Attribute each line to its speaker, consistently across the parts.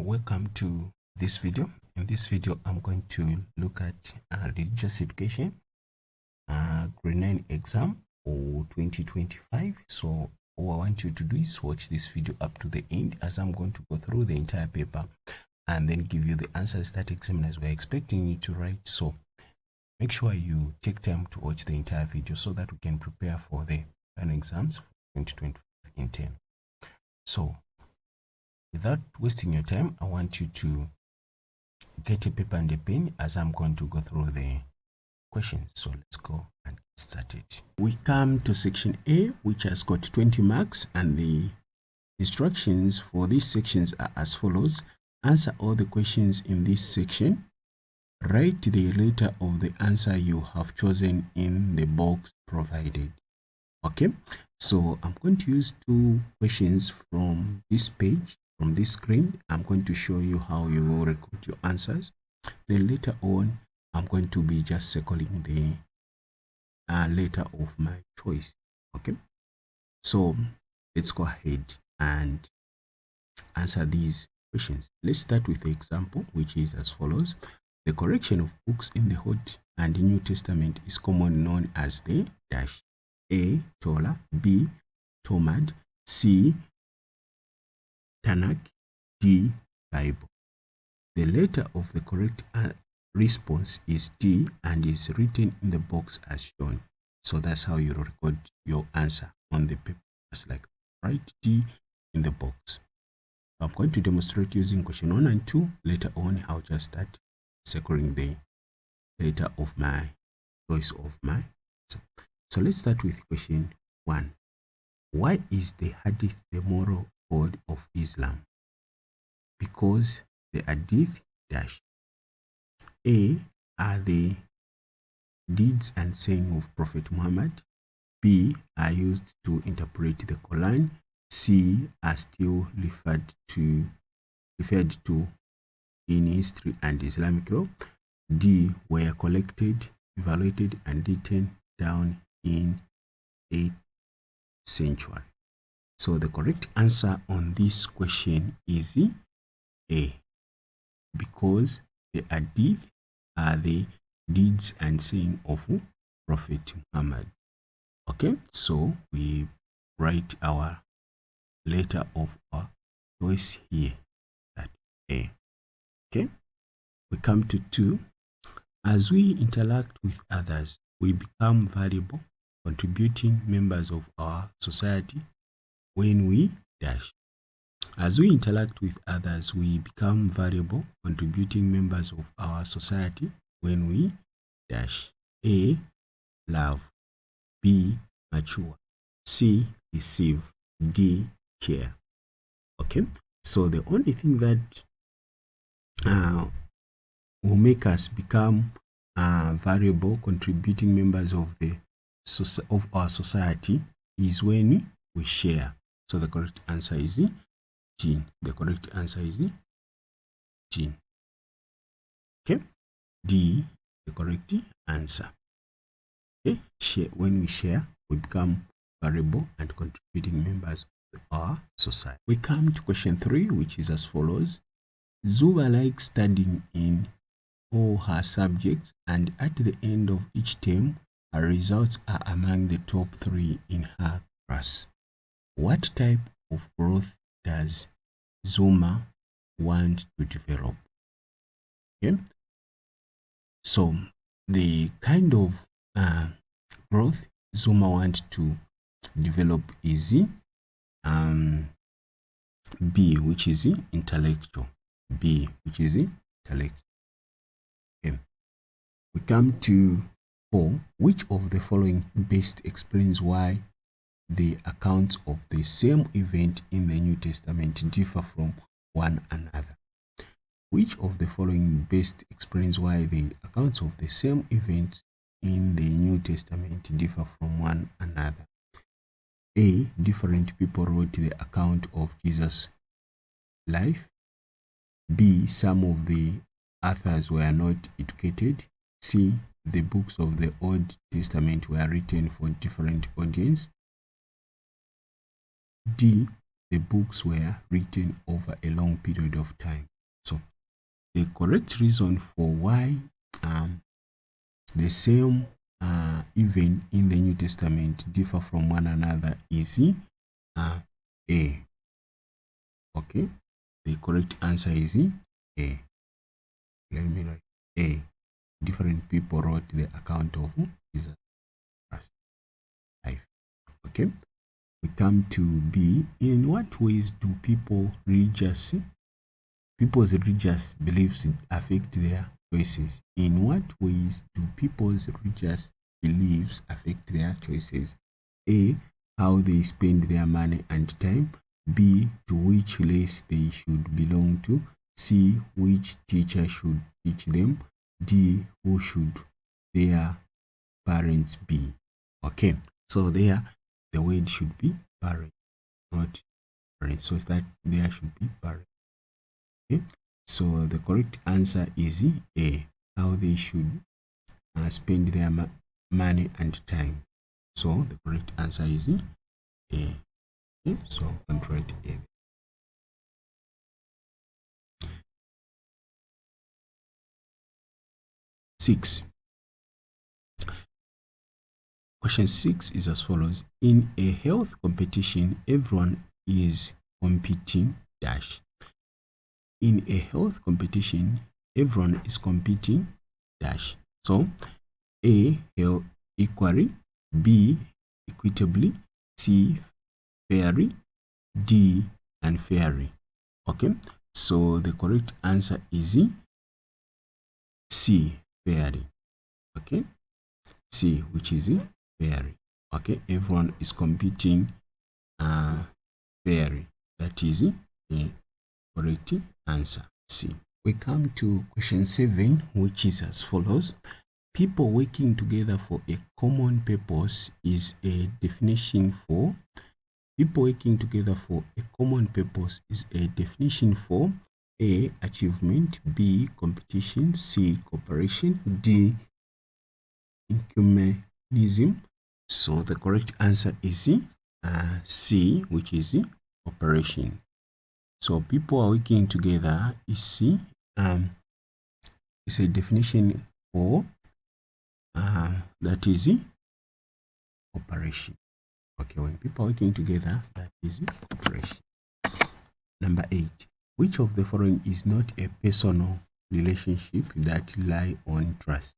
Speaker 1: Welcome to this video. In this video, I'm going to look at religious education, grade 9 exam for 2025. So all I want you to do is watch this video up to the end, as I'm going to go through the entire paper and then give you the answers that examiners were expecting you to write. So make sure you take time to watch the entire video so that we can prepare for the final exams for 2025 in 10. So without wasting your time, I want you to get a paper and a pen, as I'm going to go through the questions. So let's go and get started. We come to section A, which has got 20 marks, and the instructions for these sections are as follows. Answer all the questions in this section. Write the letter of the answer you have chosen in the box provided. Okay, so I'm going to use two questions from this page. From this screen, I'm going to show you how you will record your answers. Then later on, I'm going to be just circling the letter of my choice. Okay, so let's go ahead and answer these questions. Let's start with the example, which is as follows. The correction of books in the Old and New Testament is commonly known as the dash. A. Torah, B. Talmud, C. Tanakh, D. Bible. The letter of the correct response is D and is written in the box as shown. So that's how you record your answer on the paper. Just like that. Write D in the box. I'm going to demonstrate using question 1 and 2. Later on, I'll just start circling the letter of my choice of my answer. So let's start with question 1. Why is the Hadith the moral code of Islam? Because the Hadith dash. A are the deeds and saying of Prophet Muhammad. B are used to interpret the Quran. C are still referred to in history and Islamic law. D were collected, evaluated, and written down in 8th century. So the correct answer on this question is A, because the Hadith are the deeds and saying of Prophet Muhammad. Okay, so we write our letter of our choice here, that A. Okay, we come to 2. As we interact with others, we become valuable, contributing members of our society when we dash. As we interact with others, we become valuable, contributing members of our society when we dash. A. Love. B. Mature. C. Receive. D. Care. Okay, so the only thing that will make us become valuable, contributing members of our society is when we share. So the correct answer is G. The correct answer is G. Okay, D, the correct answer. Okay, share. When we share, we become valuable and contributing members of our society. We come to question 3, which is as follows. Zuba likes studying in all her subjects, and at the end of each term, her results are among the top 3 in her class. What type of growth does Zuma want to develop? Okay, so the kind of growth Zuma wants to develop is B, which is intellectual. B, which is intellectual. Okay, we come to 4. Which of the following best explains why the accounts of the same event in the New Testament differ from one another? Which of the following best explains why the accounts of the same event in the New Testament differ from one another? A. Different people wrote the account of Jesus' life. B. Some of the authors were not educated. C. The books of the Old Testament were written for different audience. D. The books were written over a long period of time. So the correct reason for why the same event in the New Testament differ from one another is A. Okay, the correct answer is A. Let me write A. Different people wrote the account of Jesus Christ's life. Okay, we come to B. In what ways do people's religious beliefs affect their choices? In what ways do people's religious beliefs affect their choices? A. How they spend their money and time. B. To which race they should belong to. C. Which teacher should teach them. D. Who should their parents be? Okay, so there the word should be parents, not parents. So that there should be parents. Okay, so the correct answer is A. How they should spend their money and time. So the correct answer is A. Okay, so I'm going to write A. Six. Question 6 is as follows. In a health competition, everyone is competing dash. In a health competition, everyone is competing dash. So A. Health equally. B. Equitably. C. Fairly. D. Unfairly. Okay, so the correct answer is C. Fairly. Okay, C, which is fairly. Okay, everyone is competing fairly. That is the correct answer, C. We come to question 7, which is as follows. People working together for a common purpose is a definition for. People working together for a common purpose is a definition for A. Achievement. B. Competition. C. Cooperation. D. Ecumenism. So the correct answer is C, which is cooperation. So people are working together is C. It's a definition for that is cooperation. Okay, when people are working together, that is cooperation. Number 8. Which of the following is not a personal relationship that rely on trust?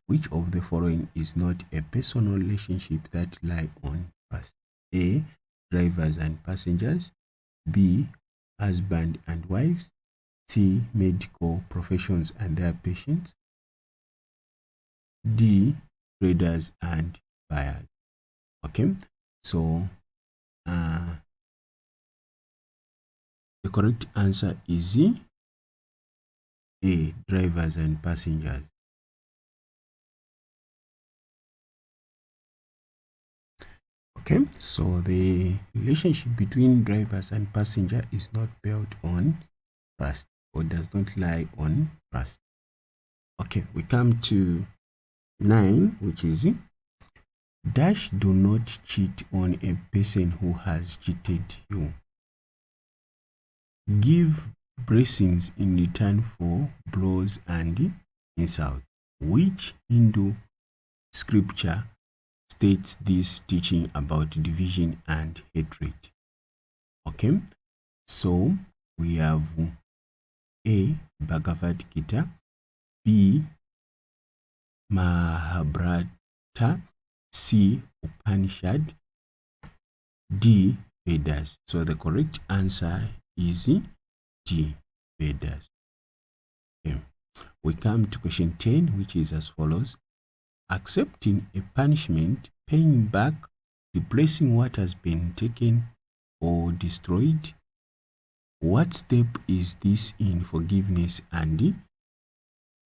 Speaker 1: Which of the following is not a personal relationship that rely on trust? A. Drivers and passengers. B. Husband and wives. C. Medical professions and their patients. D. Traders and buyers. Okay, so the correct answer is A. Drivers and passengers. Okay, so the relationship between drivers and passenger is not built on trust, or does not lie on trust. Okay, we come to 9, which is dash. Do not cheat on a person who has cheated you. Give blessings in return for blows and insult. Which Hindu scripture states this teaching about division and hatred? Okay, so we have A. Bhagavad Gita. B. Mahabharata. C. Upanishad. D. Vedas. So the correct answer is D. Vedas. Okay. We come to question 10, which is as follows. Accepting a punishment, paying back, replacing what has been taken or destroyed. What step is this in forgiveness and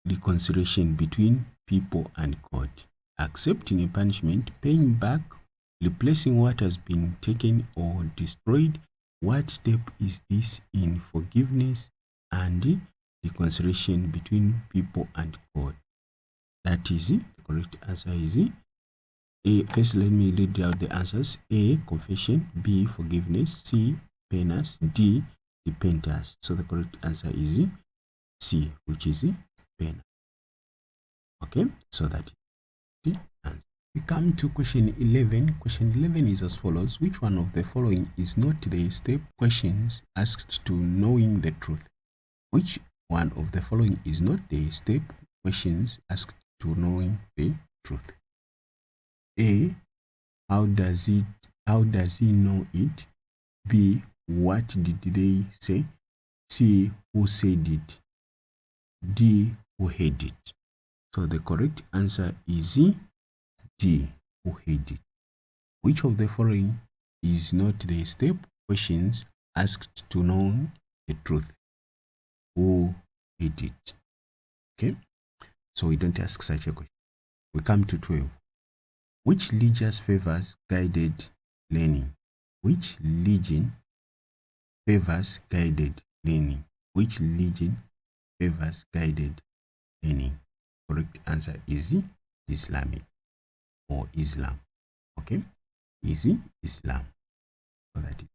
Speaker 1: reconciliation between people and God? Accepting a punishment, paying back, replacing what has been taken or destroyed. What step is this in forgiveness and reconciliation between people and God? That is it. The correct answer is A. First, let me read out the answers. A. Confession. B. Forgiveness. C. Penance. D. Repentance. So the correct answer is C, which is pen. Okay, so that is the answer. We come to question 11. Question 11 is as follows. Which one of the following is not the step questions asked to knowing the truth? Which one of the following is not the step questions asked to knowing the truth? A, how does he know it? B, what did they say? C, who said it? D, who heard it? So the correct answer is D, who heard it. Which of the following is not the step questions asked to know the truth? Who heard it? Okay, so we don't ask such a question. We come to 12. Which religious favors guided learning? Which religion favors guided learning? Which religion favors guided learning? Correct answer is Islamic or Islam. Okay, easy Islam. So that is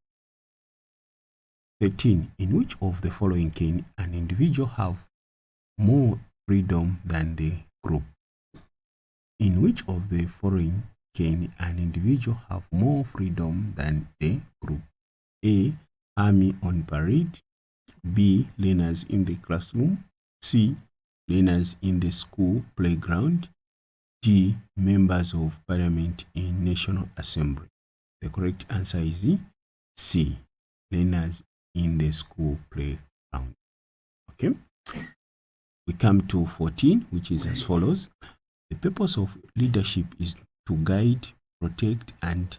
Speaker 1: 13. In which of the following can an individual have more freedom than the group? In which of the following can an individual have more freedom than the group? A, army on parade. B, learners in the classroom. C, learners in the school playground. D, members of parliament in National Assembly. The correct answer is C, learners in the school playground. Okay, we come to 14, which is as follows. The purpose of leadership is to guide, protect, and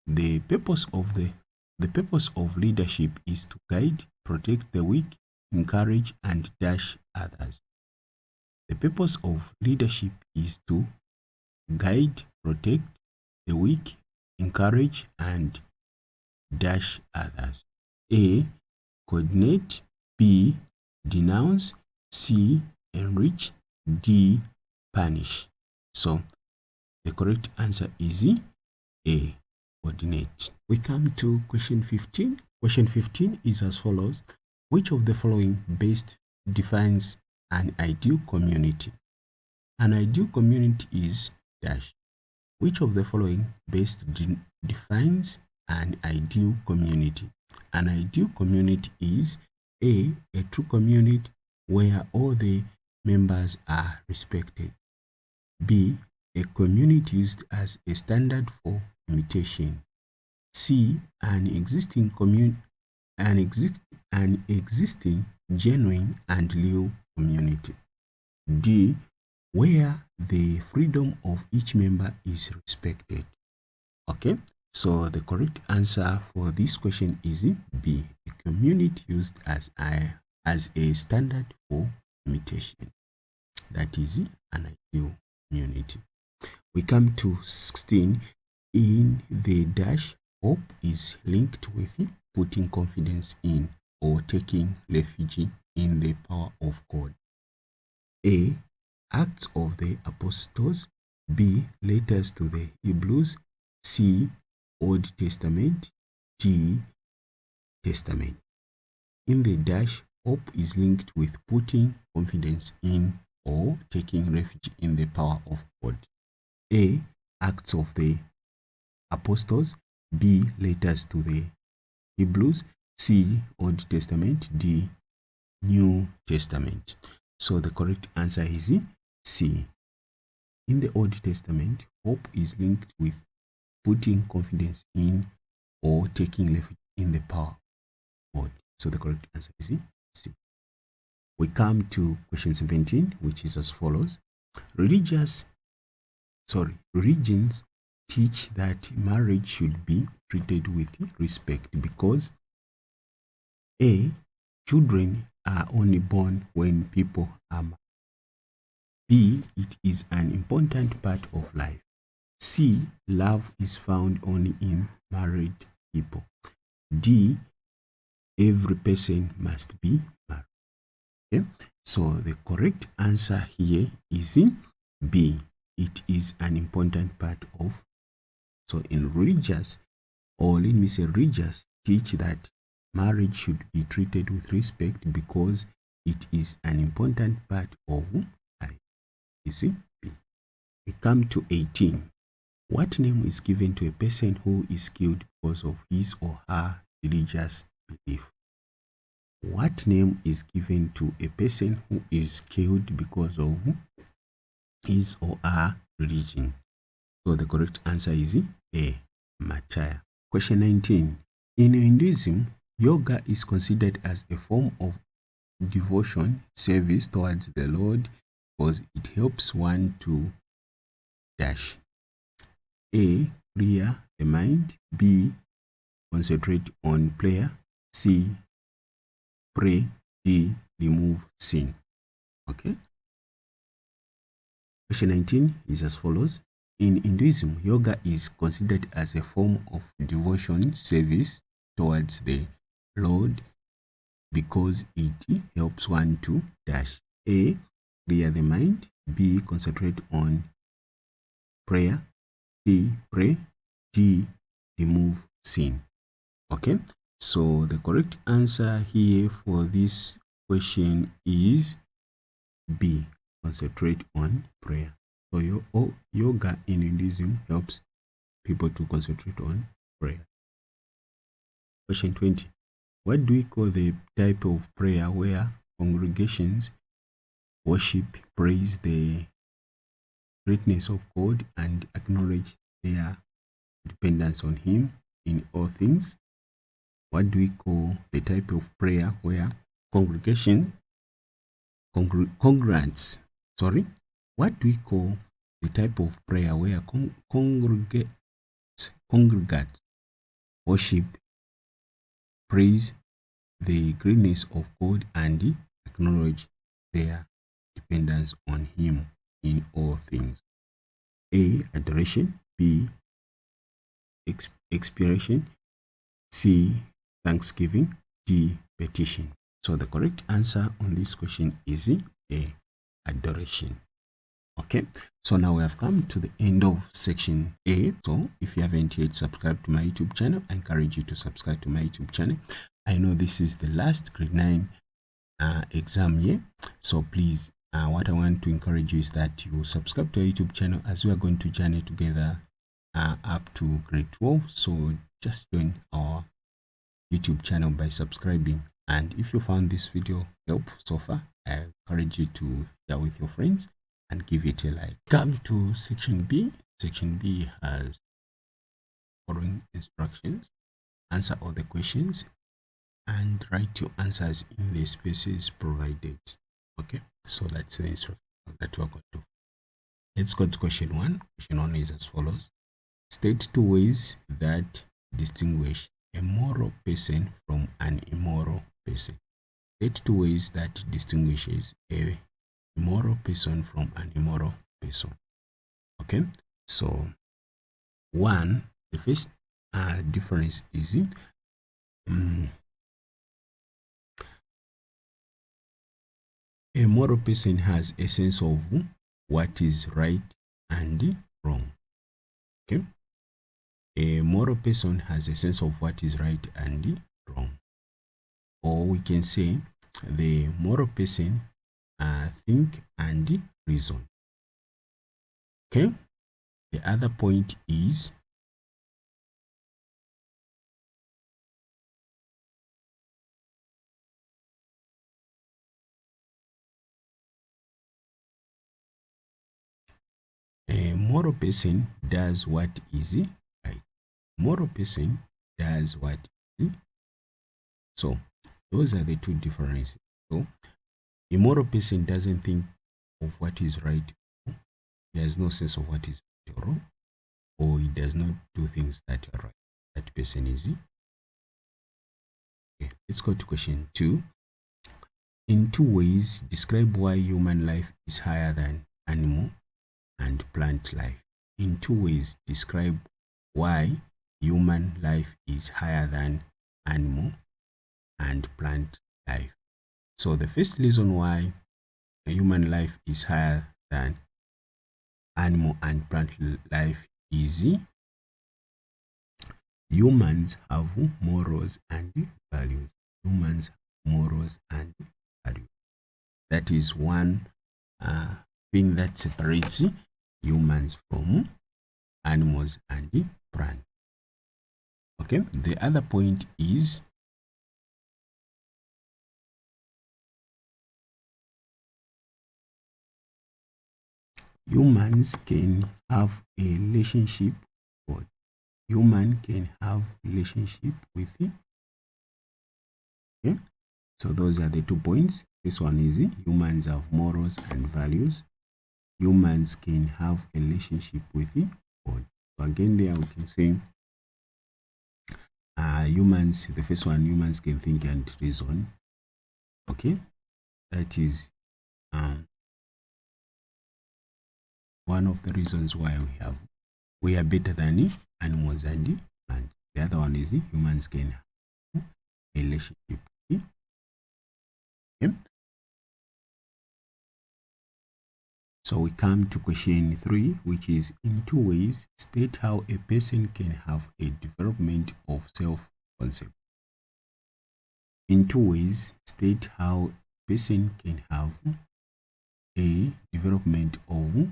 Speaker 1: the purpose of leadership is to guide, protect the weak, encourage, and dash others. The purpose of leadership is to guide, protect the weak, encourage, and dash others. A, coordinate. B, denounce. C, enrich. D, punish. So the correct answer is A, coordinate. We come to question 15. Question 15 is as follows. Which of the following best defines an ideal community? An ideal community is dash. Which of the following best defines an ideal community? An ideal community is A, a true community where all the members are respected. B, a community used as a standard for imitation. C, an existing genuine and real community. D, where the freedom of each member is respected. Okay, so the correct answer for this question is B, a community used as a standard for imitation. That is an ideal community. We come to 16. In the dash, hope is linked with putting confidence in or taking refuge in the power of God. A, Acts of the Apostles. B, letters to the Hebrews. C, Old Testament. D, Testament. In the dash, hope is linked with putting confidence in or taking refuge in the power of God. A, Acts of the Apostles. B, letters to the Hebrews. C, Old Testament. D, New Testament. So the correct answer is C. In the Old Testament, hope is linked with putting confidence in or taking refuge in the power of God. So the correct answer is C. We come to question 17, which is as follows. Religions teach that marriage should be treated with respect because A, children are only born when people are married. B, it is an important part of life. C, love is found only in married people. D, every person must be married. Okay, so the correct answer here is B. It is an important part of. So in religious, or let me say religious, teach that marriage should be treated with respect because it is an important part of life. You see, B. We come to 18. What name is given to a person who is killed because of his or her religious belief? What name is given to a person who is killed because of his or her religion? So the correct answer is A, martyr. Question 19. In Hinduism, yoga is considered as a form of devotion, service towards the Lord, because it helps one to dash. A, clear the mind. B, concentrate on prayer. C, pray. D, remove sin. Okay. Question 19 is as follows. In Hinduism, yoga is considered as a form of devotion, service towards the Lord, because it helps one to dash. A, clear the mind. B, concentrate on prayer. C, pray. D, remove sin. Okay, so the correct answer here for this question is B, concentrate on prayer. So yoga in Hinduism helps people to concentrate on prayer. Question 20. What do we call the type of prayer where congregations worship, praise the greatness of God, and acknowledge their dependence on Him in all things? What do we call the type of prayer where congregants, what do we call the type of prayer where congregants worship, praise the greatness of God, and acknowledge their dependence on Him in all things? A, adoration. B, expiation. C, thanksgiving. D, petition. So the correct answer on this question is A, adoration. Okay, so now we have come to the end of section A. So if you haven't yet subscribed to my YouTube channel, I encourage you to subscribe to my YouTube channel. I know this is the last grade 9 exam year, so please, what I want to encourage you is that you subscribe to our YouTube channel, as we are going to journey together up to grade 12. So just join our YouTube channel by subscribing. And if you found this video helpful so far, I encourage you to share with your friends and give it a like. Come to section B. Section B has following instructions. Answer all the questions and write your answers in the spaces provided. Okay, so that's the instruction that we're going to do. Let's go to question 1. Question 1 is as follows. State 2 ways that distinguish a moral person from an immoral person. State 2 ways that distinguishes a moral person from an immoral person. Okay, so 1, the first difference is a moral person has a sense of what is right and wrong. Okay, a moral person has a sense of what is right and wrong. Or we can say the moral person think and reason. Okay, the other point is a moral person does what is right. Moral person does what is. So those are the 2 differences. So a moral person doesn't think of what is right. He has no sense of what is right or wrong, or he does not do things that are right. That person is. Okay, let's go to question 2. In 2 ways, describe why human life is higher than animal and plant life. In 2 ways, describe why human life is higher than animal and plant life. So the first reason why human life is higher than animal and plant life is humans have morals and values. Humans have morals and values. That is one thing that separates humans from animals and plants. Okay, the other point is humans can have a relationship, or human can have relationship with it. Okay, so those are the 2 points. This one is humans have morals and values. Humans can have a relationship with God. So again, there we can say humans, the first one, humans can think and reason. Okay, that is one of the reasons why we are better than animals and plants. The other one is humans can have a relationship. Okay. So we come to question 3, which is in 2 ways, state how a person can have a development of self-concept. In 2 ways, state how a person can have a development of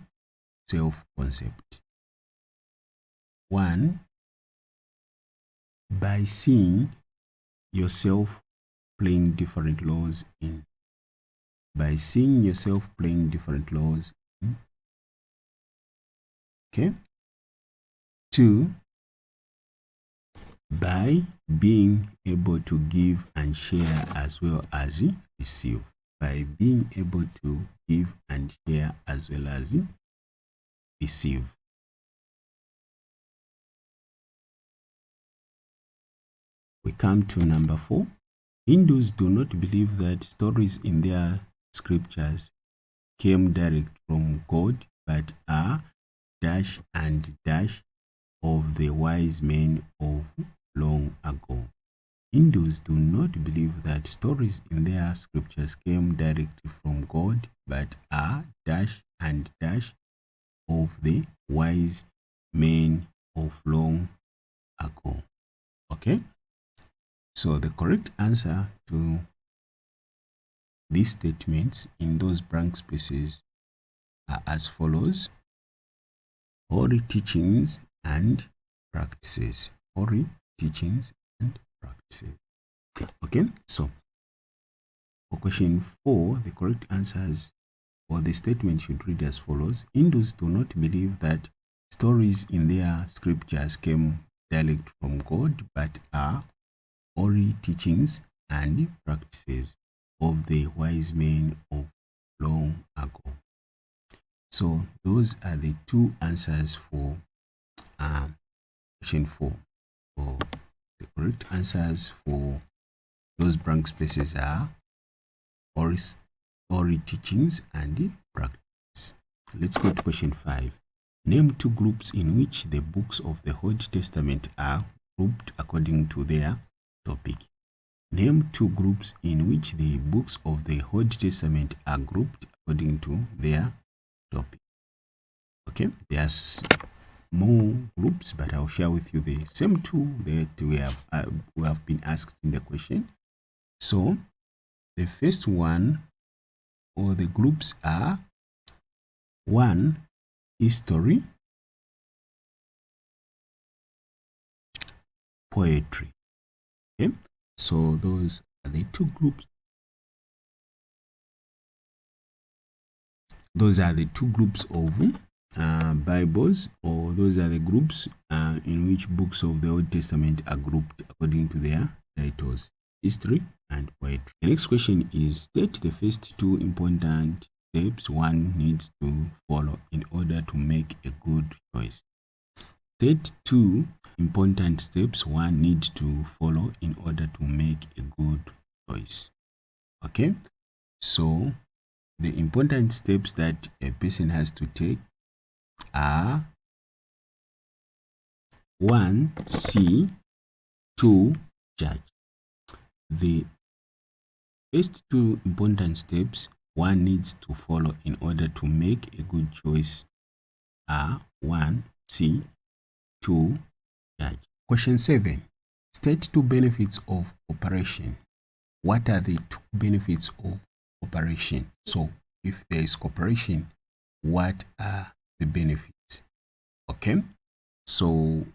Speaker 1: self-concept. 1, by seeing yourself playing different roles in. By seeing yourself playing different roles in. Okay. 2, by being able to give and share as well as receive. By being able to give and share as well as receive. We come to number 4. Hindus do not believe that stories in their scriptures came direct from God, but are dash and dash of the wise men of long ago. Hindus do not believe that stories in their scriptures came directly from God, but are dash and dash of the wise men of long ago. Okay, so the correct answer to these statements in those blank spaces are as follows: holy teachings and practices. Holy teachings and practices. Okay, so for question 4, the correct answers or the statement should read as follows: Hindus do not believe that stories in their scriptures came direct from God, but are holy teachings and practices of the wise men of long ago. So those are the 2 answers for question 4. So the correct answers for those blank spaces are holy teachings and practice. Let's go to question 5. Name 2 groups in which the books of the Old Testament are grouped according to their topic. Name 2 groups in which the books of the Old Testament are grouped according to their topic. Okay, there's more groups, but I'll share with you the same 2 that we have been asked in the question. So the first one, or the groups are: 1, history, poetry. Okay, so those are the 2 groups. Those are the 2 groups of Bibles, or those are the groups in which books of the Old Testament are grouped according to their titles: history and poetry. The next question is: state the first 2 important steps one needs to follow in order to make a good choice. State 2 important steps one needs to follow in order to make a good choice. Okay, so the important steps that a person has to take are: 1, see; 2, judge. The first 2 important steps one needs to follow in order to make a good choice are: 1, see; 2, judge. Question 7. State 2 benefits of cooperation. What are the 2 benefits of cooperation. So if there is cooperation, what are the benefits? Okay, so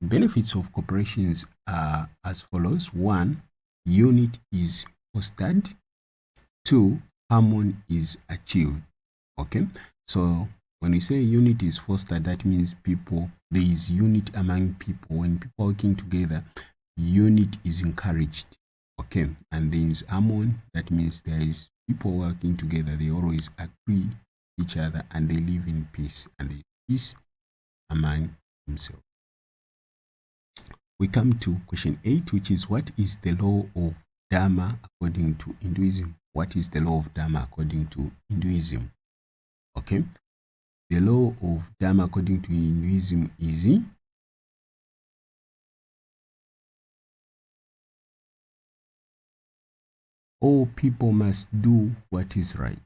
Speaker 1: benefits of cooperations are as follows. 1, unit is fostered. 2, harmony is achieved. Okay, so when we say unit is fostered, that means there is unit among people. When people are working together, unit is encouraged. Okay, and there is harmony, that means there is people working together, they always agree each other and they live in peace, and there is peace among themselves. We come to question 8, which is, what is the law of Dharma according to Hinduism? What is the law of Dharma according to Hinduism? Okay, the law of Dharma according to Hinduism is all people must do what is right.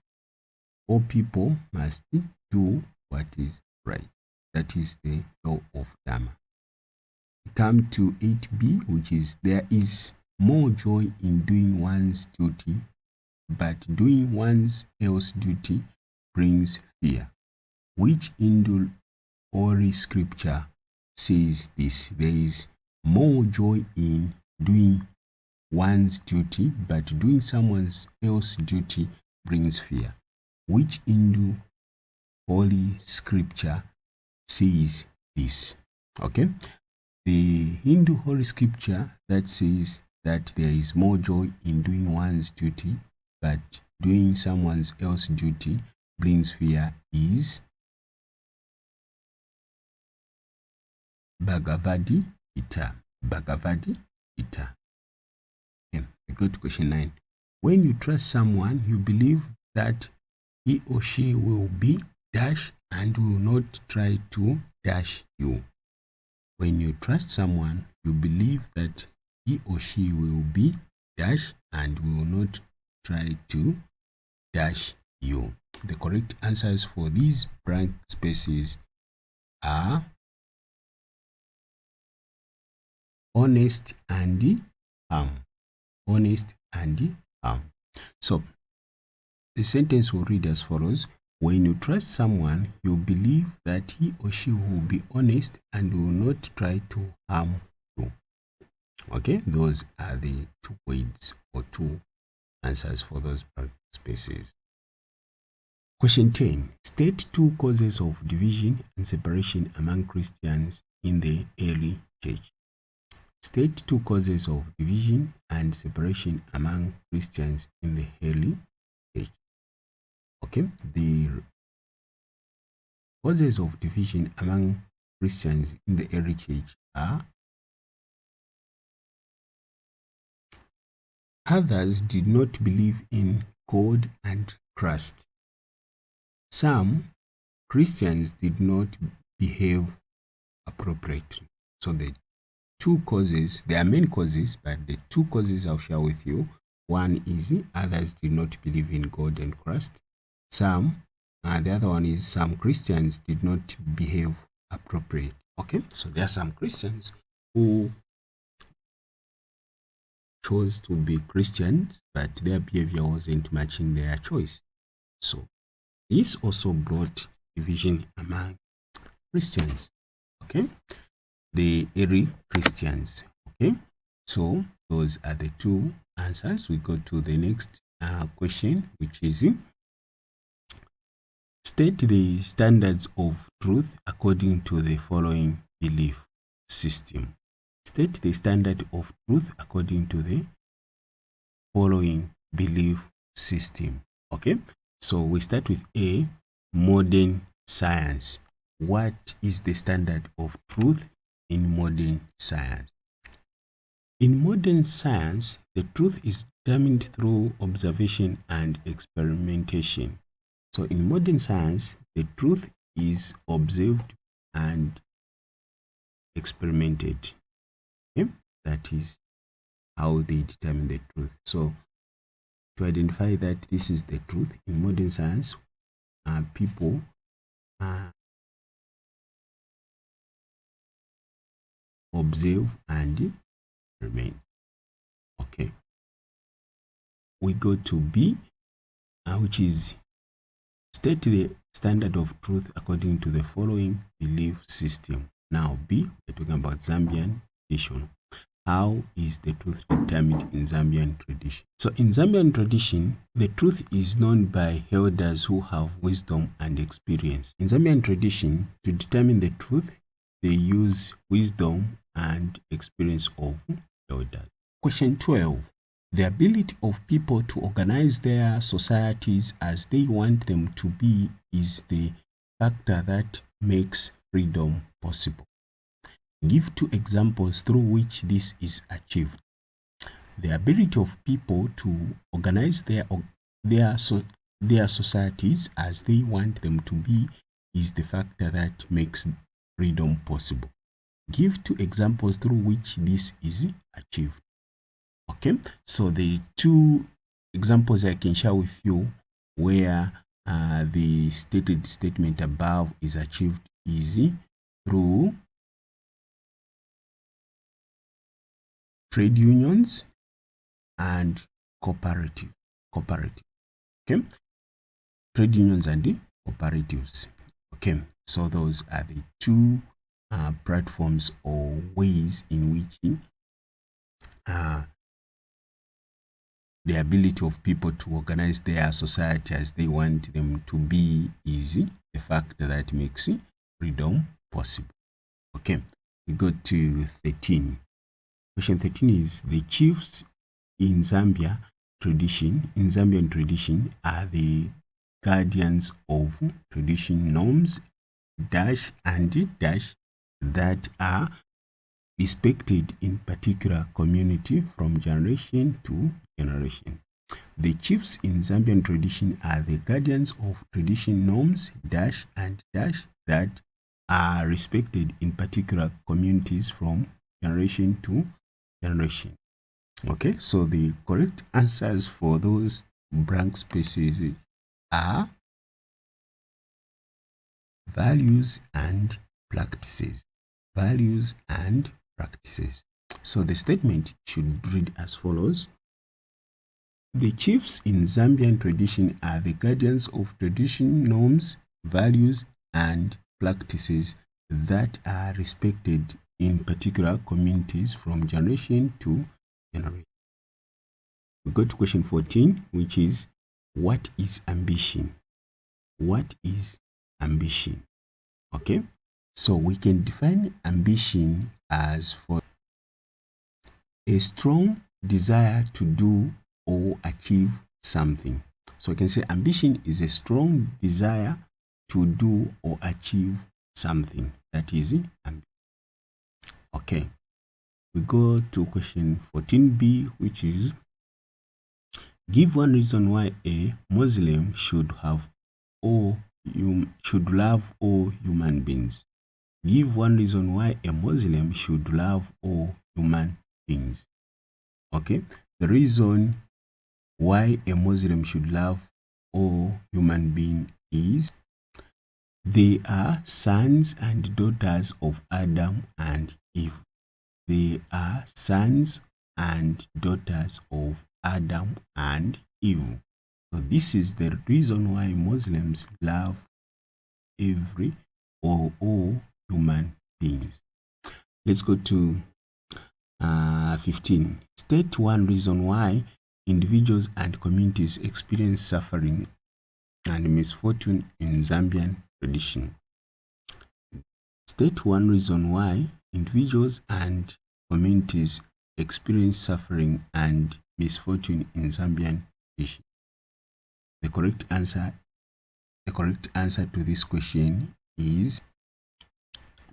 Speaker 1: All people must do what is right. That is the law of Dharma. We come to 8b, which is, there is more joy in doing one's duty, but doing one's else duty brings fear. Which Hindu holy scripture says this? There is more joy in doing one's duty, but doing someone else's duty brings fear. Which Hindu holy scripture says this? Okay, the Hindu holy scripture that says that there is more joy in doing one's duty, but doing someone else's duty brings fear is Bhagavad Gita. Bhagavad Gita. Okay, we go to question 9. When you trust someone, you believe that he or she will be dash and will not try to dash you. When you trust someone, you believe that he or she will be dash and will not try to dash you. The correct answers for these blank spaces are honest and harm. Honest and harm. So the sentence will read as follows. When you trust someone, you believe that he or she will be honest and will not try to harm you. Okay, those are the 2 words or 2 answers for those blank spaces. Question 10. State 2 causes of division and separation among Christians in the early church. State 2 causes of division and separation among Christians in the early church. Okay, the causes of division among Christians in the early church are: others did not believe in God and Christ. Some Christians did not behave appropriately. So the 2 causes, there are many causes, but the 2 causes I'll share with you. One is others did not believe in God and Christ. The other one is some Christians did not behave appropriately. Okay, so there are some Christians who chose to be Christians, but their behavior wasn't matching their choice. So this also brought division among Christians. Okay, the early Christians. Okay, so those are the 2 answers. We go to the next question, which is: state the standards of truth according to the following belief system. State the standard of truth according to the following belief system. Okay, so we start with A, modern science. What is the standard of truth in modern science? In modern science, the truth is determined through observation and experimentation. So in modern science, the truth is observed and experimented. Okay? That is how they determine the truth. So to identify that this is the truth in modern science, people observe and experiment. Okay. We go to B, which is state the standard of truth according to the following belief system. Now B, we're talking about Zambian tradition. How is the truth determined in Zambian tradition? So in Zambian tradition, the truth is known by elders who have wisdom and experience. In Zambian tradition, to determine the truth, they use wisdom and experience of elders. Question 12. The ability of people to organize their societies as they want them to be is the factor that makes freedom possible. Give 2 examples through which this is achieved. The ability of people to organize their societies as they want them to be is the factor that makes freedom possible. Give 2 examples through which this is achieved. Okay, so the 2 examples I can share with you where the stated statement above is achieved is through trade unions and cooperative. Okay, trade unions and cooperatives. Okay, so those are the 2 platforms or ways in which the ability of people to organize their society as they want them to be is the factor that makes freedom possible. Okay, we go to 13. Question 13 is the chiefs in Zambian tradition are the guardians of tradition norms dash and dash that are respected in particular community from generation to generation. The chiefs in Zambian tradition are the guardians of tradition norms dash and dash that are respected in particular communities from generation to generation. Okay, so the correct answers for those blank spaces are values and practices. Values and practices. So the statement should read as follows. The chiefs in Zambian tradition are the guardians of tradition norms, values, and practices that are respected in particular communities from generation to generation. We go to question 14, which is what is ambition? What is ambition? Okay, so we can define ambition as for a strong desire to do or achieve something. So we can say ambition is a strong desire to do or achieve something. That is ambition. Okay, we go to question 14b, which is give 1 reason why a Muslim should love all human beings. Give 1 reason why a Muslim should love all human beings. Okay, the reason why a Muslim should love all human beings is they are sons and daughters of Adam and Eve. They are sons and daughters of Adam and Eve. So this is the reason why Muslims love every or all human beings. Let's go to 15. State 1 reason why individuals and communities experience suffering and misfortune in Zambian tradition. State 1 reason why individuals and communities experience suffering and misfortune in Zambian tradition. The correct answer to this question is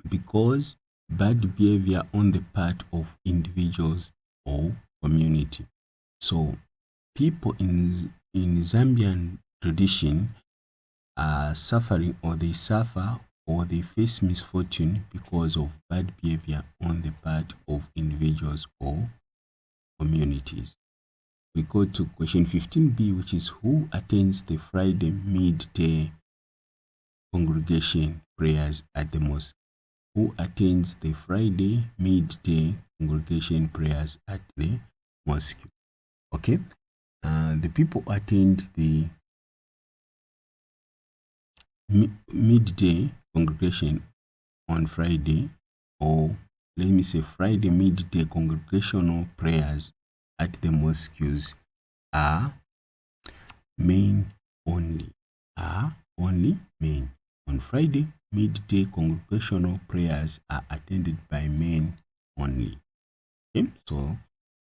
Speaker 1: because bad behavior on the part of individuals or community. So people in Zambian tradition are suffering, or they suffer, or they face misfortune because of bad behavior on the part of individuals or communities. We go to question 15b, which is who attends the Friday midday congregation prayers at the mosque? Who attends the Friday midday congregation prayers at the mosque? Okay, the people attend the midday congregation on Friday, or let me say Friday midday congregational prayers at the mosques are men only. Are only men. On Friday midday congregational prayers are attended by men only. Okay, so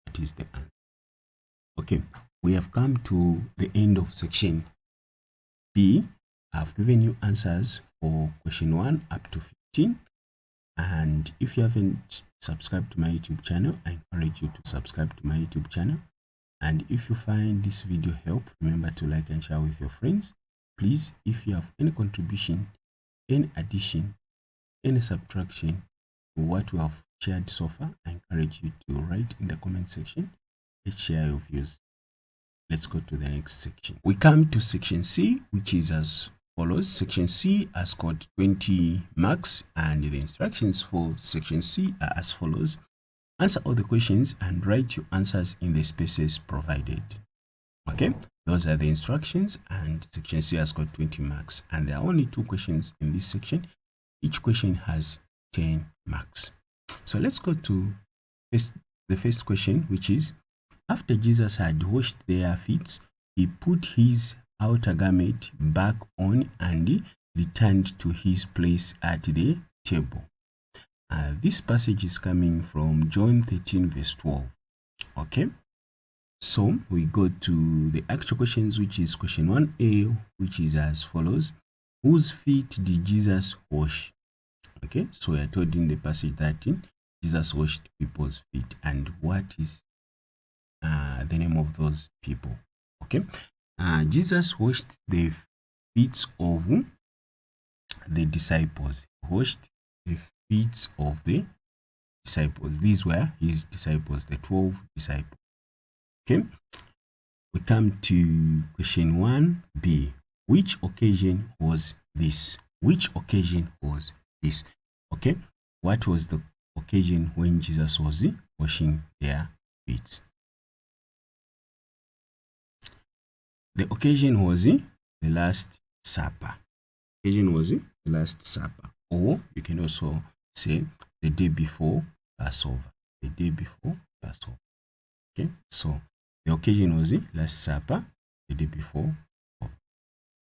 Speaker 1: that is the answer. Okay, we have come to the end of section B. I've given you answers for question 1 up to 15. And if you haven't subscribed to my YouTube channel, I encourage you to subscribe to my YouTube channel. And if you find this video helpful, remember to like and share with your friends. Please, if you have any contribution, any addition, any subtraction to what we have shared so far, I encourage you to write in the comment section. Let's share your views. Let's go to the next section. We come to section C, which is as follows. Section C has scored 20 marks, and the instructions for section C are as follows. Answer all the questions and write your answers in the spaces provided. Okay, those are the instructions, and section C has got 20 marks, and there are only 2 questions in this section. Each question has 10 marks. So let's go to the first question, which is, after Jesus had washed their feet, he put his outer garment back on and returned to his place at the table. This passage is coming from John 13 verse 12. Okay, so we go to the actual questions, which is question 1A, which is as follows. Whose feet did Jesus wash? Okay, so we are told in the passage that Jesus washed people's feet, and what is the name of those people? Okay, Jesus washed the feet of the disciples. He washed the feet of the disciples. These were his disciples, the 12 disciples. Okay, we come to question 1B. Which occasion was this? Which occasion was this? Okay, what was the occasion when Jesus was washing their feet? The occasion was the Last Supper. The occasion was the Last Supper, or you can also say the day before Passover. The day before Passover. Okay, so the occasion was the Last Supper, the day before.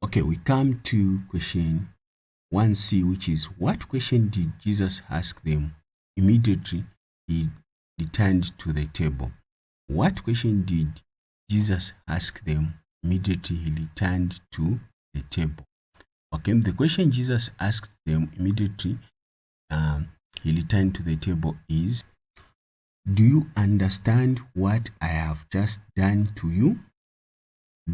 Speaker 1: Okay, we come to question 1C, which is, what question did Jesus ask them immediately he returned to the table? What question did Jesus ask them immediately he returned to the table? Okay, the question Jesus asked them immediately he returned to the table is, do you understand what I have just done to you?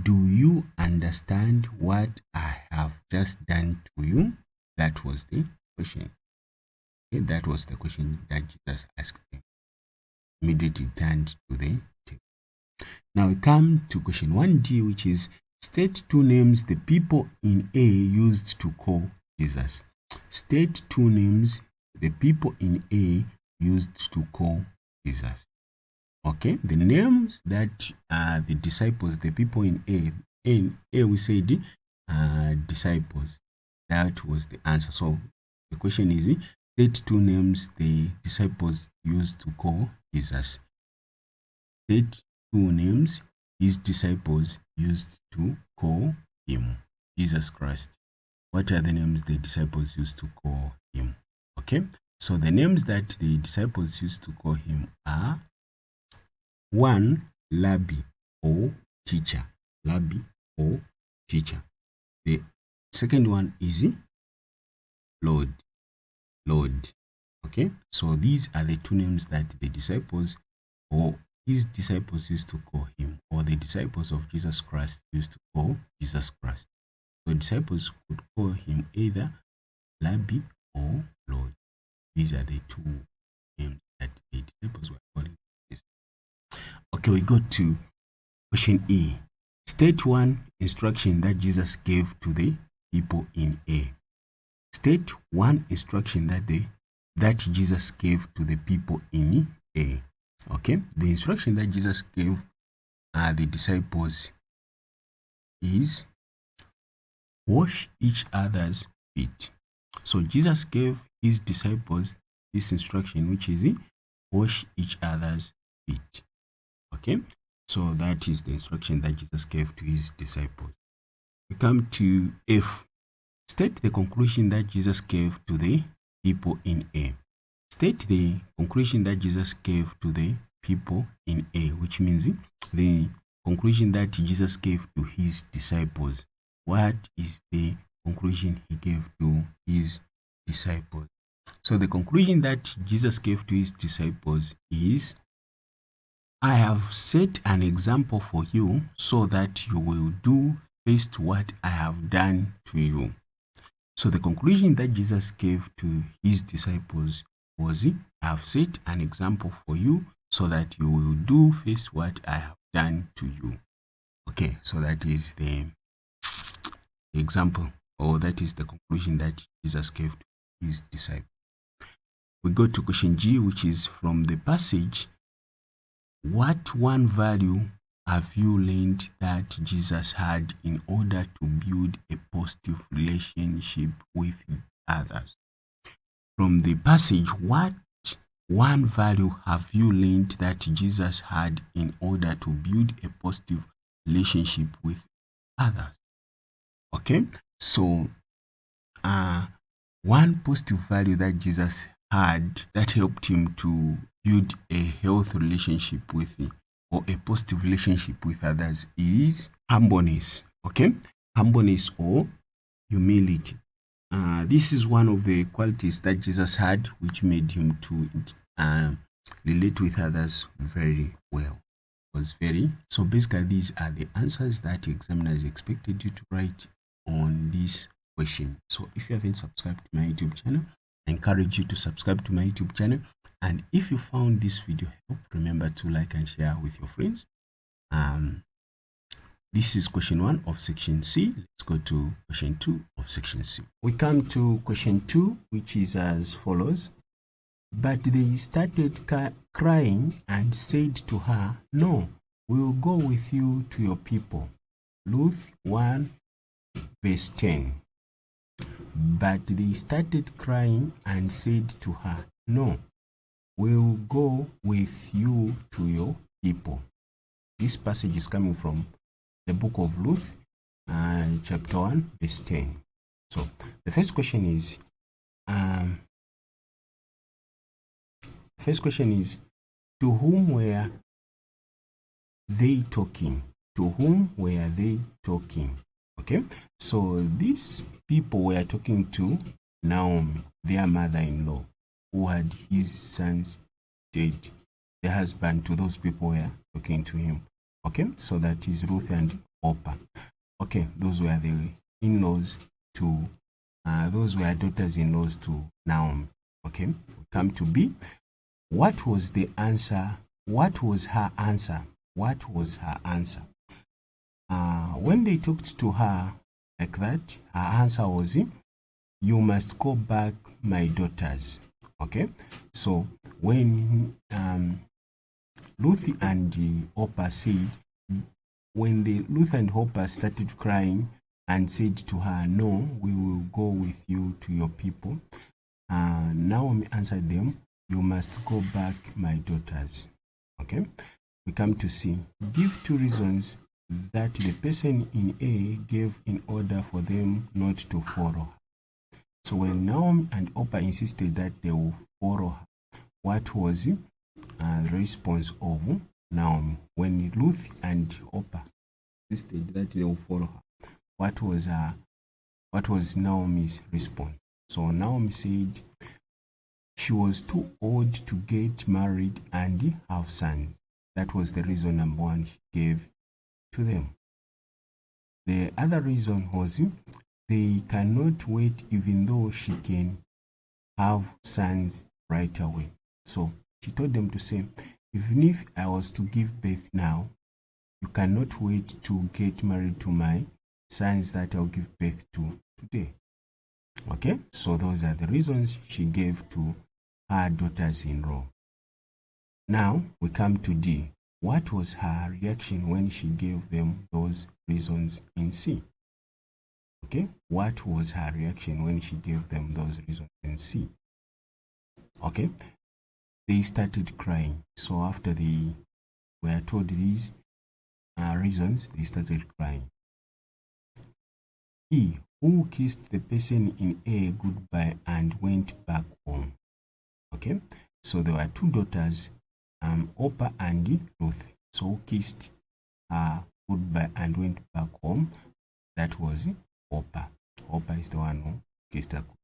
Speaker 1: Do you understand what I have just done to you? That was the question. Okay, that was the question that Jesus asked them. Immediately turned to the table. Now we come to question 1D, which is, state 2 names the people in A used to call Jesus. State 2 names the people in A used to call Jesus. Okay, the names that the disciples, the people in A we said disciples. That was the answer. So the question is, state 2 names the disciples used to call Jesus. State 2 names his disciples used to call him, Jesus Christ. What are the names the disciples used to call him? Okay, so the names that the disciples used to call him are 1, Rabbi or teacher. Rabbi or teacher. The second one is Lord. Lord. Okay, so these are the 2 names that the disciples or his disciples used to call him, or the disciples of Jesus Christ used to call Jesus Christ. So disciples could call him either Rabbi or Lord. These are the 2 names that the disciples were calling Jesus. Okay, we go to question E. State 1 instruction that Jesus gave to the people in A. State 1 instruction that Jesus gave to the people in A. Okay, the instruction that Jesus gave the disciples is, wash each other's feet. So Jesus gave his disciples this instruction, which is wash each other's feet. Okay, so that is the instruction that Jesus gave to his disciples. We come to F. State the conclusion that Jesus gave to the people in A. State the conclusion that Jesus gave to the people in A, which means the conclusion that Jesus gave to his disciples. What is the conclusion he gave to his disciples? So the conclusion that Jesus gave to his disciples is, I have set an example for you so that you will do first what I have done to you. So the conclusion that Jesus gave to his disciples was, I have set an example for you so that you will do first what I have done to you. Okay, so that is the example, or that is the conclusion that Jesus gave to his disciples. We go to question G, which is from the passage, what one value have you learned that Jesus had in order to build a positive relationship with others? From the passage, what one value have you learned that Jesus had in order to build a positive relationship with others? Okay, so one positive value that Jesus had that helped him to build a healthy relationship with or a positive relationship with others is humbleness. Okay, humbleness or humility. This is one of the qualities that Jesus had, which made him to relate with others very well. So basically, these are the answers that examiners expected you to write on this question. So if you haven't subscribed to my YouTube channel, I encourage you to subscribe to my YouTube channel. And if you found this video helpful, remember to like and share with your friends. This is question 1 of section C. Let's go to question 2 of section C. We come to question 2, which is as follows. But they started crying and said to her, no, we will go with you to your people. Ruth 1 verse 10. But they started crying and said to her, no, we will go with you to your people. This passage is coming from the book of Ruth, chapter 1, verse 10. So the first question is, to whom were they talking? To whom were they talking? Okay, so these people were talking to Naomi, their mother-in-law, who had his sons dead. The husband to those people were talking to him. Okay, so that is Ruth and Orpah. Okay, those were the in-laws to, those were daughters-in-laws to Naomi. Okay, we come to B. What was the answer? What was her answer? What was her answer? When they talked to her like that, her answer was, you must go back, my daughters. Okay, so when Ruth and Orpah said, when Ruth and Orpah started crying and said to her, no, we will go with you to your people, Naomi answered them, you must go back, my daughters. Okay, we come to C. Give 2 reasons that the person in A gave in order for them not to follow her. So when Naomi and Orpah insisted that they will follow her, what was the response of Naomi? When Ruth and Orpah insisted that they will follow her, what was Naomi's response? So Naomi said she was too old to get married and have sons. That was the reason number 1 she gave to them. The other reason was they cannot wait even though she can have sons right away. So she told them to say, even if I was to give birth now, you cannot wait to get married to my sons that I'll give birth to today. Okay, so those are the reasons she gave to her daughters-in-law. Now we come to D. What was her reaction when she gave them those reasons in C? Okay, what was her reaction when she gave them those reasons in C? Okay, they started crying. So after they were told these reasons, they started crying. E, who kissed the person in A goodbye and went back home. Okay, so there were two daughters, Opa and Ruth. So who kissed her goodbye and went back home? That was Opa. Opa is the one who kissed her goodbye.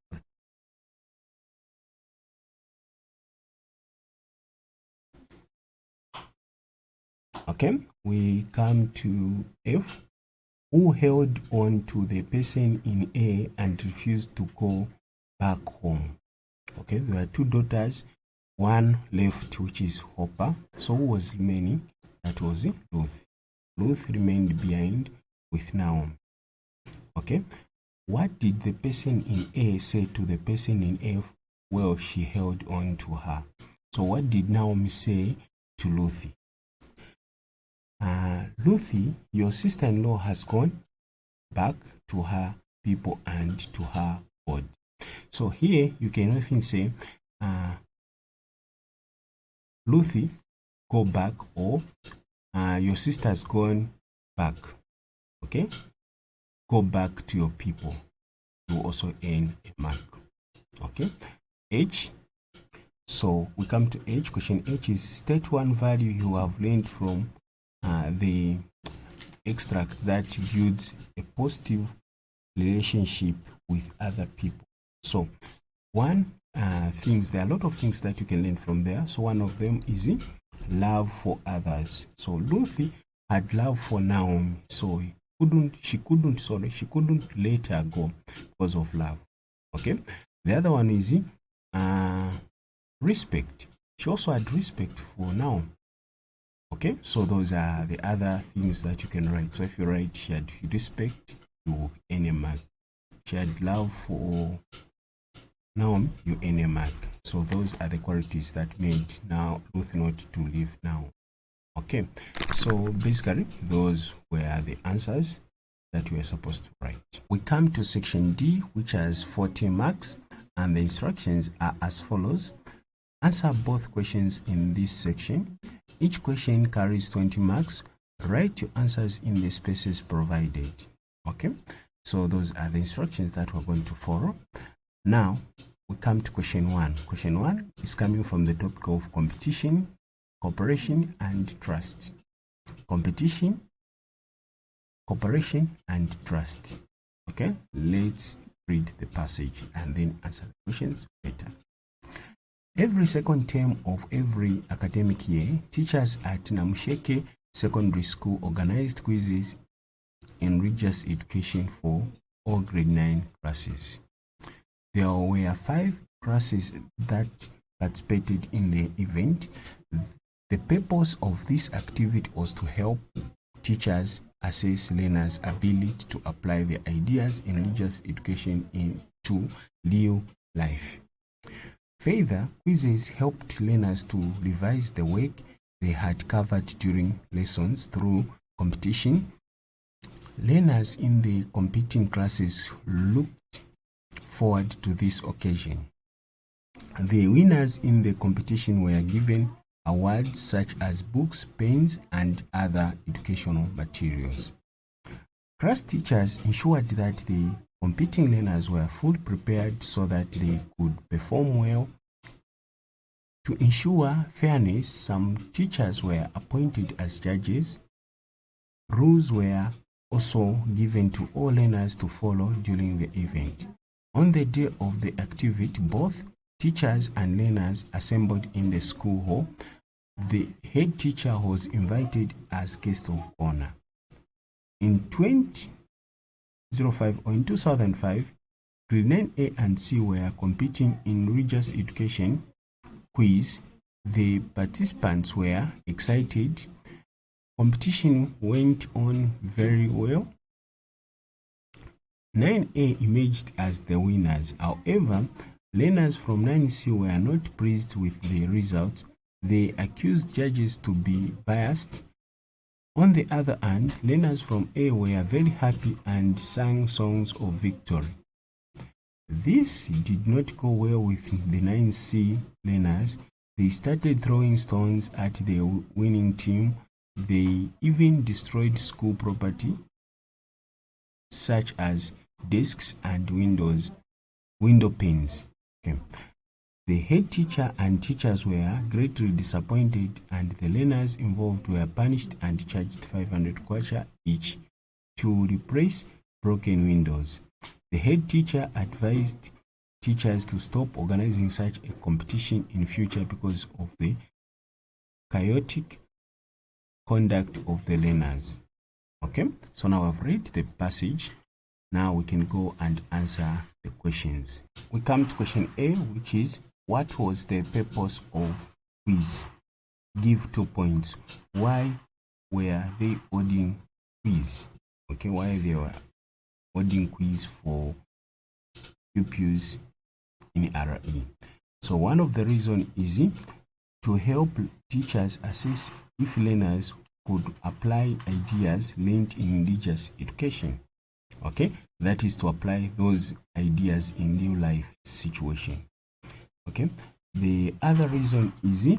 Speaker 1: Okay, we come to F, who held on to the person in A and refused to go back home. Okay, there were two daughters, one left, which is Hopper. So who was remaining? That was Ruth. Ruth remained behind with Naomi. Okay, what did the person in A say to the person in F? Well, she held on to her. So what did Naomi say to Ruthie? Ruthie, your sister-in-law has gone back to her people and to her God. So here you can often say, Ruthie, go back, or your sister's gone back. Okay, go back to your people. You also earn a mark. Okay, H. So we come to H. Question H is state one value you have learned from the extract that builds a positive relationship with other people. So one things, there are a lot of things that you can learn from there. So one of them is love for others. So Lucy had love for Naomi, so she couldn't let her go because of love. Okay, the other one is respect. She also had respect for Naomi. Okay, so those are the other things that you can write. So if you write she had respect, you earn a mark. She had love for Naomi, you earn a mark. So those are the qualities that made now Ruth not to leave now. Okay, so basically those were the answers that we are supposed to write. We come to section D, which has 40 marks, and the instructions are as follows. Answer both questions in this section. Each question carries 20 marks. Write your answers in the spaces provided. Okay, so those are the instructions that we're going to follow. Now we come to question 1. Question 1 is coming from the topic of competition, cooperation, and trust. Competition, cooperation, and trust. Okay, let's read the passage and then answer the questions later. Every second term of every academic year, teachers at Namusheke Secondary School organized quizzes in religious education for all grade 9 classes. There were 5 classes that participated in the event. The purpose of this activity was to help teachers assess learners' ability to apply their ideas in religious education into real life. Further, quizzes helped learners to revise the work they had covered during lessons through competition. Learners in the competing classes looked forward to this occasion. The winners in the competition were given awards such as books, pens, and other educational materials. Class teachers ensured that the competing learners were fully prepared so that they could perform well. To ensure fairness, some teachers were appointed as judges. Rules were also given to all learners to follow during the event. On the day of the activity, both teachers and learners assembled in the school hall. The head teacher was invited as guest of honor. In 2005, grade 9A and C were competing in religious education quiz. The participants were excited. Competition went on very well. 9A emerged as the winners. However, learners from 9C were not pleased with the results. They accused judges to be biased. On the other hand, learners from A were very happy and sang songs of victory. This did not go well with the 9C learners. They started throwing stones at the winning team. They even destroyed school property, such as desks and window panes. Okay. The head teacher and teachers were greatly disappointed, and the learners involved were punished and charged 500 kwacha each to replace broken windows. The head teacher advised teachers to stop organizing such a competition in future because of the chaotic conduct of the learners. Okay, so now I've read the passage. Now we can go and answer the questions. We come to question A, which is, what was the purpose of quiz? Give 2 points. Why were they holding quiz? Okay, why they were holding quiz for pupils in RE? So one of the reasons is to help teachers assess if learners could apply ideas learned in religious education. Okay, that is to apply those ideas in real life situation. Okay, the other reason is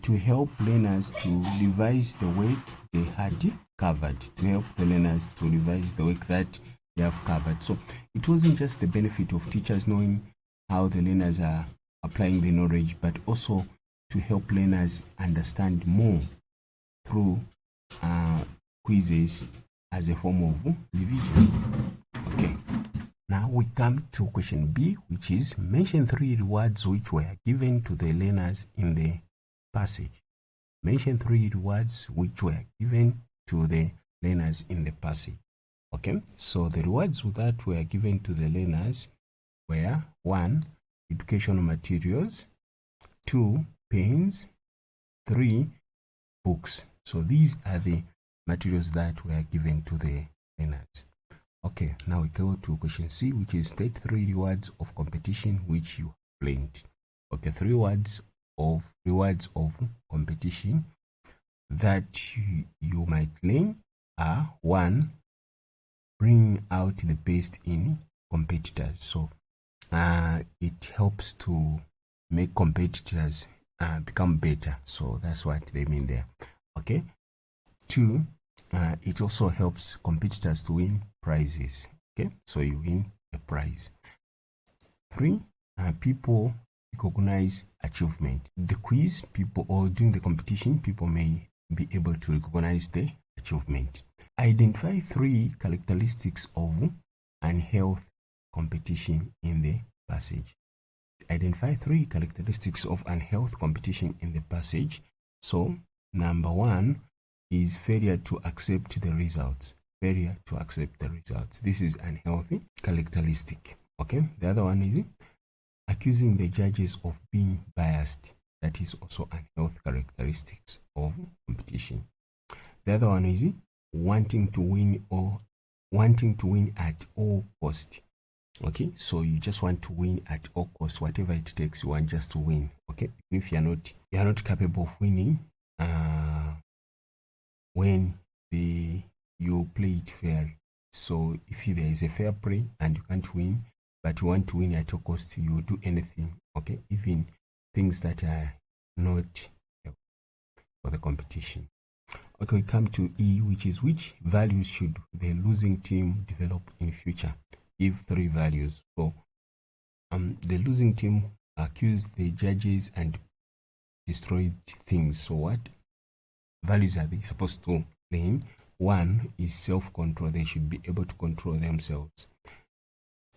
Speaker 1: to help learners to revise the work they had covered, to help the learners to revise the work that they have covered. So it wasn't just the benefit of teachers knowing how the learners are applying the knowledge, but also to help learners understand more through quizzes as a form of revision. Okay. Now we come to question B, which is, mention 3 rewards which were given to the learners in the passage. Mention 3 rewards which were given to the learners in the passage. Okay, so the rewards that were given to the learners were 1, educational materials, 2, pens, 3, books. So these are the materials that were given to the learners. Okay, now we go to question C, which is, state 3 rewards of competition which you learned. Okay, 3 rewards of competition that you might learn are: 1, bring out the best in competitors. So it helps to make competitors become better. So that's what they mean there. Okay. 2, it also helps competitors to win prizes. Okay, so you win a prize. 3, people recognize achievement. The quiz, people, or during the competition, people may be able to recognize the achievement. Identify 3 characteristics of unhealthy competition in the passage. Identify 3 characteristics of unhealthy competition in the passage. So number 1 is failure to accept the results. Failure to accept the results. This is unhealthy characteristic. Okay. The other one is accusing the judges of being biased. That is also unhealthy characteristics of competition. The other one is wanting to win at all cost. Okay, so you just want to win at all cost, whatever it takes. You want just to win. Okay, if you are not capable of winning, when you play it fair. So if there is a fair play and you can't win, but you want to win at all cost, you will do anything. Okay, even things that are not for the competition. Okay, we come to E, which is, which values should the losing team develop in future? Give 3 values. So the losing team accused the judges and destroyed things. So what values are they supposed to learn? 1 is self-control. They should be able to control themselves.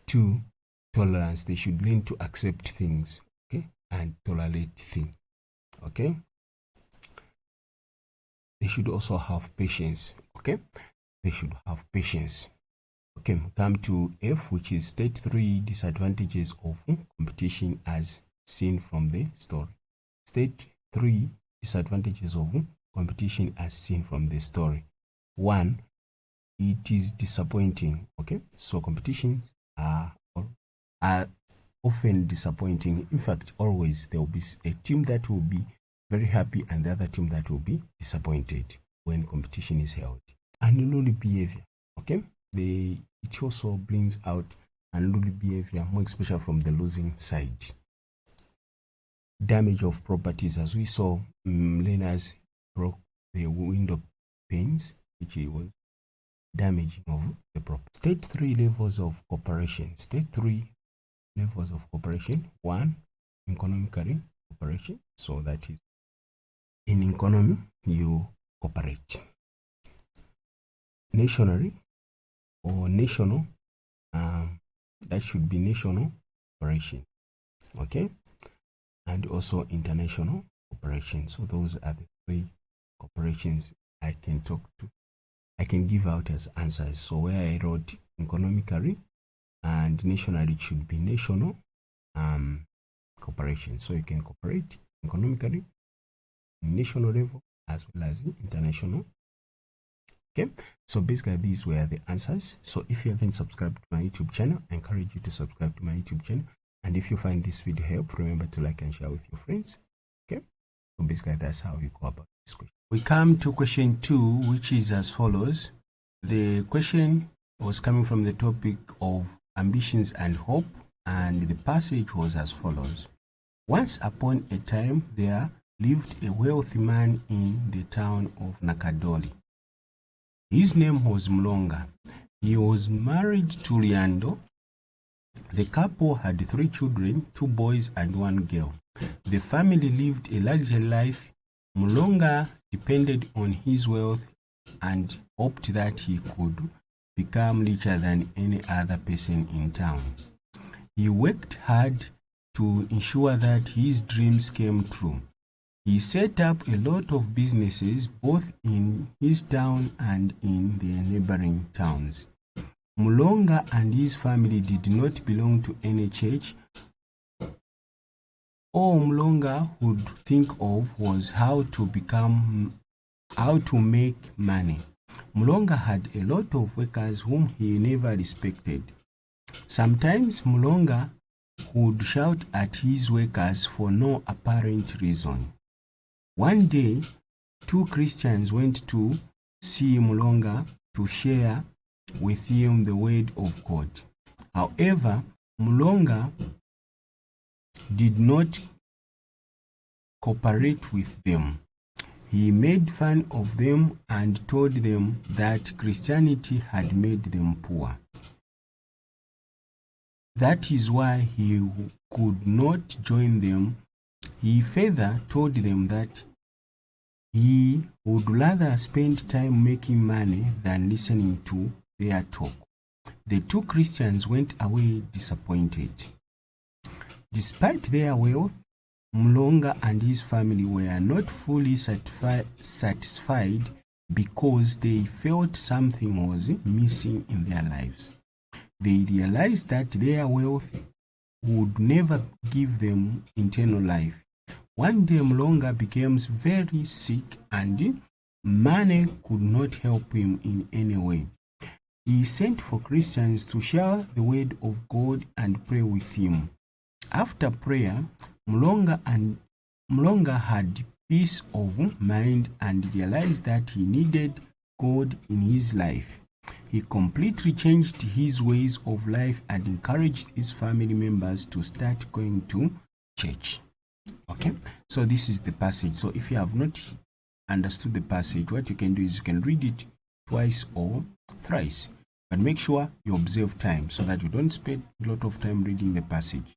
Speaker 1: 2, tolerance. They should learn to accept things, okay, and tolerate things. Okay. They should also have patience. Okay, they should have patience. Okay, come to F, which is, state 3 disadvantages of competition as seen from the story. State 3 disadvantages of competition as seen from the story. 1, it is disappointing. Okay, so competitions are often disappointing. In fact, always there will be a team that will be very happy and the other team that will be disappointed. when competition is held. Unruly behavior, okay? It also brings out unruly behavior, more especially from the losing side. Damage of properties, as we saw, learners broke the window panes, which was damaging of the property. State 3 levels of cooperation. State 3 levels of cooperation. 1, economically cooperation. So that is, in economy, you cooperate. Nationally or national, that should be national cooperation, okay? And also international cooperation. So those are the 3 cooperations I can give out as answers. So where I wrote economically and nationally, it should be national cooperation. So you can cooperate economically, national level, as well as international. Okay, so basically these were the answers. So if you haven't subscribed to my YouTube channel, I encourage you to subscribe to my YouTube channel. And if you find this video helpful, remember to like and share with your friends. Okay, so basically that's how we go about this question. We come to question 2, which is as follows. The question was coming from the topic of ambitions and hope, and the passage was as follows. Once upon a time there lived a wealthy man in the town of Nakadoli. His name was Mlonga. He was married to Liando. The couple had 3 children, 2 boys and 1 girl. The family lived a luxury life. Mlonga depended on his wealth and hoped that he could become richer than any other person in town. He worked hard to ensure that his dreams came true. He set up a lot of businesses both in his town and in the neighboring towns. Mlonga and his family did not belong to any church. All Mlonga would think of was how to make money. Mlonga had a lot of workers whom he never respected. Sometimes Mlonga would shout at his workers for no apparent reason. One day, 2 Christians went to see Mlonga to share with him the word of God. However, Mlonga did not cooperate with them. He made fun of them and told them that Christianity had made them poor. That is why he could not join them. He further told them that he would rather spend time making money than listening to their talk. The 2 Christians went away disappointed. Despite their wealth, Mlonga and his family were not fully satisfied because they felt something was missing in their lives. They realized that their wealth would never give them eternal life. One day Mlonga became very sick and money could not help him in any way. He sent for Christians to share the word of God and pray with him. After prayer, Mlonga had peace of mind and realized that he needed God in his life. He completely changed his ways of life and encouraged his family members to start going to church. Okay, so this is the passage. So if you have not understood the passage, what you can do is you can read it twice or thrice, but make sure you observe time so that you don't spend a lot of time reading the passage.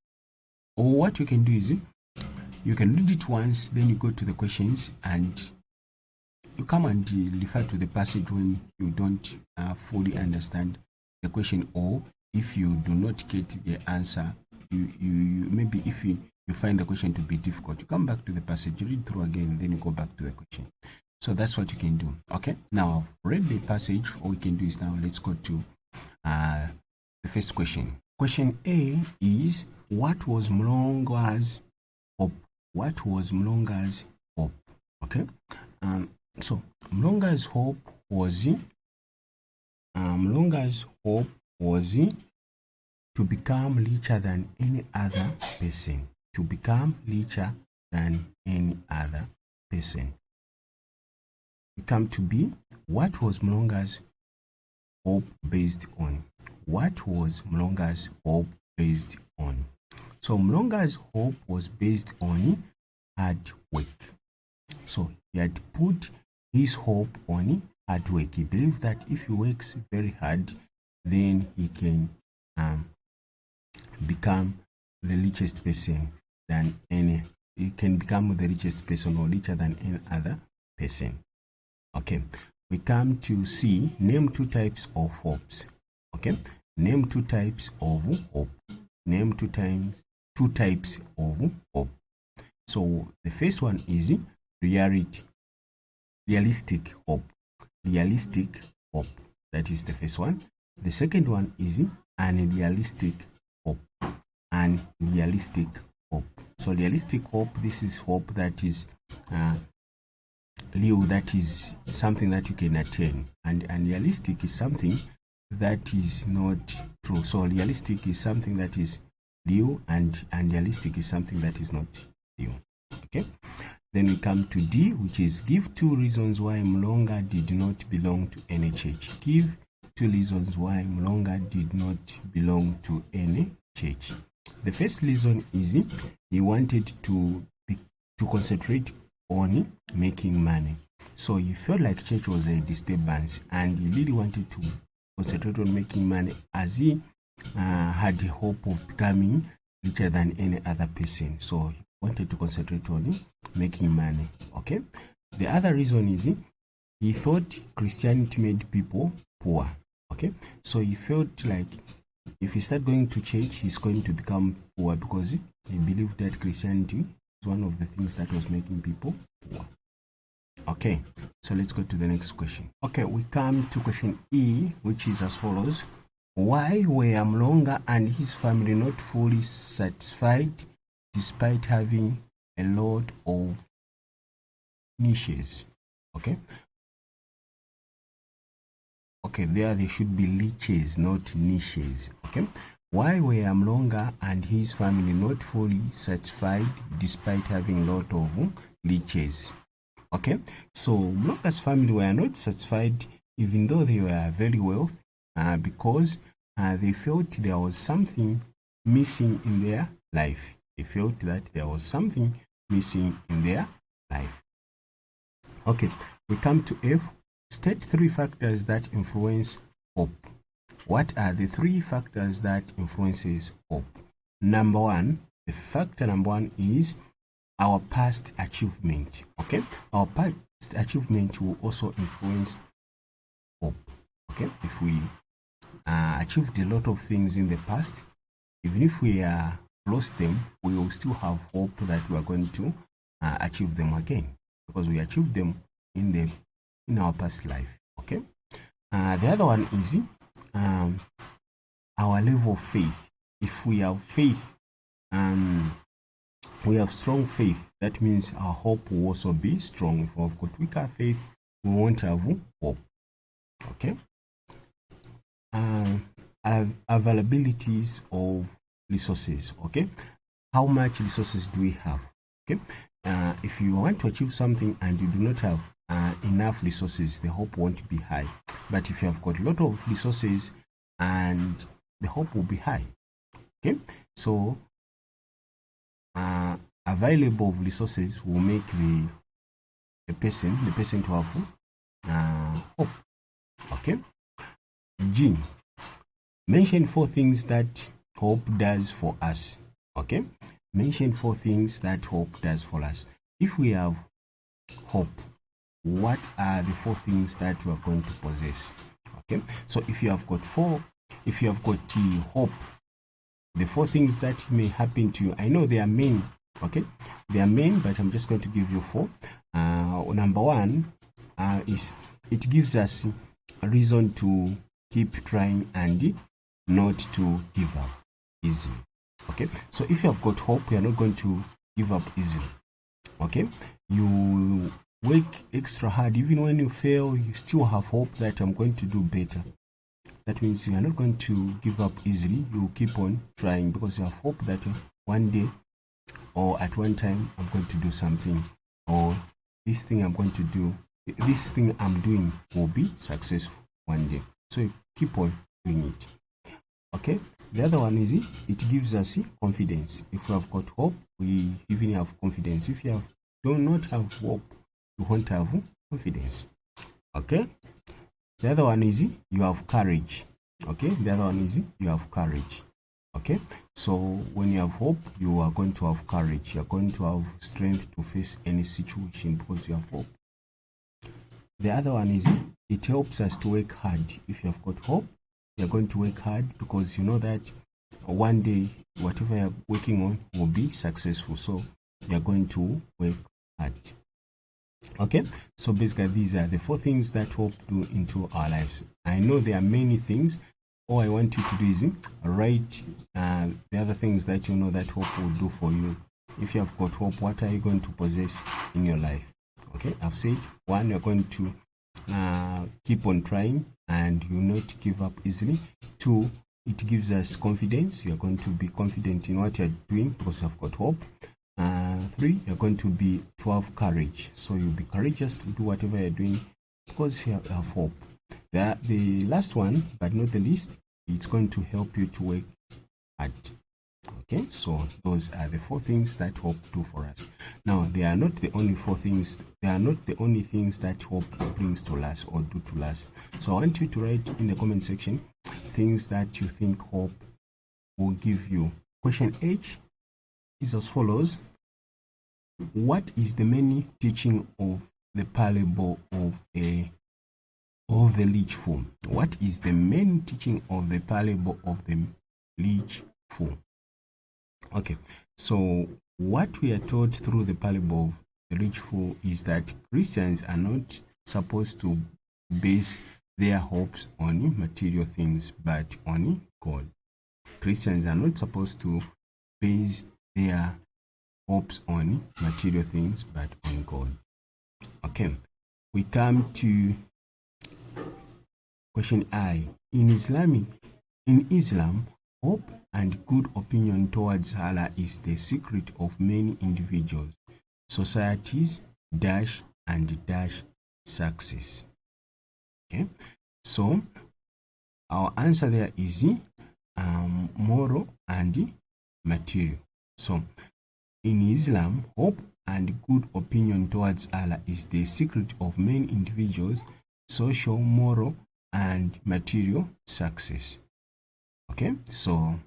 Speaker 1: Or what you can do is you can read it once, then you go to the questions and you come and refer to the passage when you don't fully understand the question, or if you do not get the answer, maybe if you find the question to be difficult, you come back to the passage, read through again, then you go back to the question. So that's what you can do. Okay, now I've read the passage. What we can do is now let's go to the first question. Question A is, what was Mlonga's hope? What was Mlonga's hope? Okay, so Mlonga's hope was to become richer than any other person. To become richer than any other person. we come to B. What was Mlonga's hope based on? What was Mlonga's hope based on? So Mlonga's hope was based on hard work. So he had put his hope on hard work. He believed that if he works very hard, then he can become the richest person than any. He can become the richest person or richer than any other person. Okay, we come to C. Name two types of hopes. Okay, name two types of hope. Name two types of hope. So the first one is realistic hope. Realistic hope. That is the first one. The second one is unrealistic hope. Unrealistic hope. So realistic hope, this is hope that is real, that is something that you can attain, and unrealistic is something that is not true. So realistic is something that is real, and unrealistic is something that is not real. Okay, then we come to D, which is give two reasons why Mlonga did not belong to any church. Give two reasons why Mlonga did not belong to any church. The first reason is he wanted to concentrate on making money. So he felt like church was a disturbance, and he really wanted to concentrate on making money, as he had the hope of becoming richer than any other person. So he wanted to concentrate on making money. Okay, the other reason is he thought Christianity made people poor. Okay, so he felt like if he started going to church, he's going to become poor, because he believed that Christianity is one of the things that was making people poor. Okay, so let's go to the next question. Okay, we come to question E, which is as follows. Why were Mlonga and his family not fully satisfied despite having a lot of niches? Okay. Okay, there should be liches, not niches. Okay. Why were Mlonga and his family not fully satisfied despite having a lot of liches? Okay, so Mlonga's family were not satisfied even though they were very wealthy, because they felt there was something missing in their life. They felt that there was something missing in their life. Okay, we come to F. State three factors that influence hope. What are the three factors that influences hope? Number one, the factor number one is our past achievement. Okay, our past achievement will also influence hope. Okay, if we achieved a lot of things in the past, even if we lost them, we will still have hope that we are going to achieve them again, because we achieved them in our past life. Okay, the other one is our level of faith. If we have faith, we have strong faith, that means our hope will also be strong. If we've got weaker faith, we won't have hope. Okay, availabilities of resources. Okay, how much resources do we have? Okay, if you want to achieve something and you do not have enough resources, the hope won't be high. But if you have got a lot of resources, and the hope will be high. Okay, so available resources will make the person to have hope. Okay, G. Mention four things that hope does for us. Okay, mention four things that hope does for us. If we have hope, what are the four things that we are going to possess? Okay, so if you have got hope, the four things that may happen to you, I know they are main. Okay, they are main, but I'm just going to give you four. Number one is it gives us a reason to keep trying and not to give up easily. Okay, so if you have got hope, you are not going to give up easily. Okay, you work extra hard. Even when you fail, you still have hope that I'm going to do better. That means you are not going to give up easily. You keep on trying because you have hope that one day or at one time I'm going to do something, or this thing I'm going to do this thing I'm doing will be successful one day. So you keep on doing it. Okay, the other one is it gives us confidence. If we have got hope, we even have confidence. If you do not have hope, you won't have confidence. Okay, the other one is you have courage. Okay, the other one is you have courage. Okay, so when you have hope, you are going to have courage. You are going to have strength to face any situation because you have hope. The other one is it helps us to work hard. If you have got hope, you're going to work hard because you know that one day whatever you're working on will be successful. So you're going to work hard. Okay, so basically these are the 4 things that hope do into our lives. I know there are many things. All I want you to do is write the other things that you know that hope will do for you. If you have got hope, what are you going to possess in your life? Okay, I've said 1, you're going to keep on trying and you will not give up easily. 2, it gives us confidence. You're going to be confident in what you're doing because you've got hope. 3, you're going to have courage. So you'll be courageous to do whatever you're doing because you have hope. The last one, but not the least, it's going to help you to work hard. Okay, so those are the 4 things that hope do for us. Now, they are not the only 4 things. They are not the only things that hope brings to us or do to us. So I want you to write in the comment section things that you think hope will give you. Question H is as follows. What is the main teaching of the parable of the rich fool? What is the main teaching of the parable of the rich fool? Okay, so what we are taught through the parable of the rich fool is that Christians are not supposed to base their hopes on material things, but on God. Christians are not supposed to base their hopes on material things, but on God. Okay, we come to question I. In Islam, hope and good opinion towards Allah is the secret of many individuals, societies, and success. Okay, so our answer there is moral and material. So in Islam, hope and good opinion towards Allah is the secret of many individuals, social, moral, and material success. Okay, so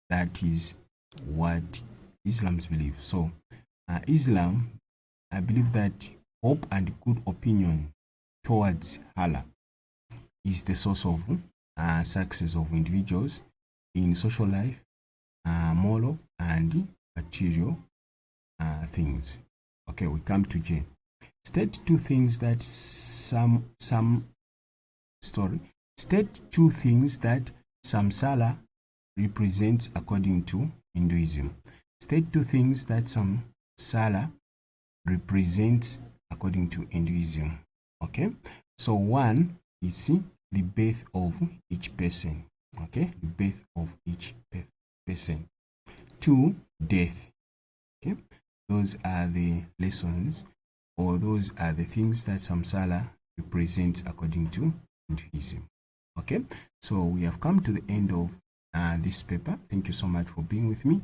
Speaker 1: that is what Islam's believe. So Islam, I believe that hope and good opinion towards Allah is the source of success of individuals in social life, moral and material things. Okay, we come to J. State 2 things that State 2 things that samsara represents according to Hinduism. State 2 things that samsara represents according to Hinduism. Okay, so 1 is the birth of each person. Okay, the birth of each person. 2, death. Okay, those are the lessons, or those are the things that samsara represents according to Hinduism. Okay, so we have come to the end of this paper. Thank you so much for being with me.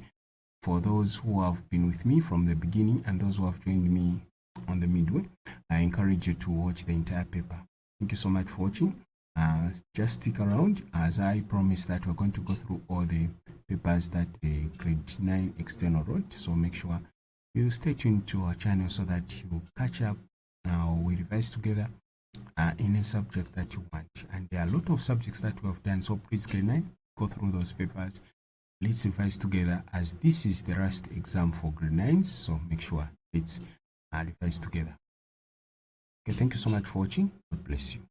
Speaker 1: For those who have been with me from the beginning and those who have joined me on the midway, I encourage you to watch the entire paper. Thank you so much for watching. Just stick around, as I promised that we're going to go through all the papers that the grade 9 external wrote. So make sure you stay tuned to our channel so that you catch up. Now we revise together in a subject that you want, and there are a lot of subjects that we have done. So please, grade 9, go through those papers. Let's revise together, as this is the last exam for grade 9s. So make sure let's revise together. Okay, thank you so much for watching. God bless you.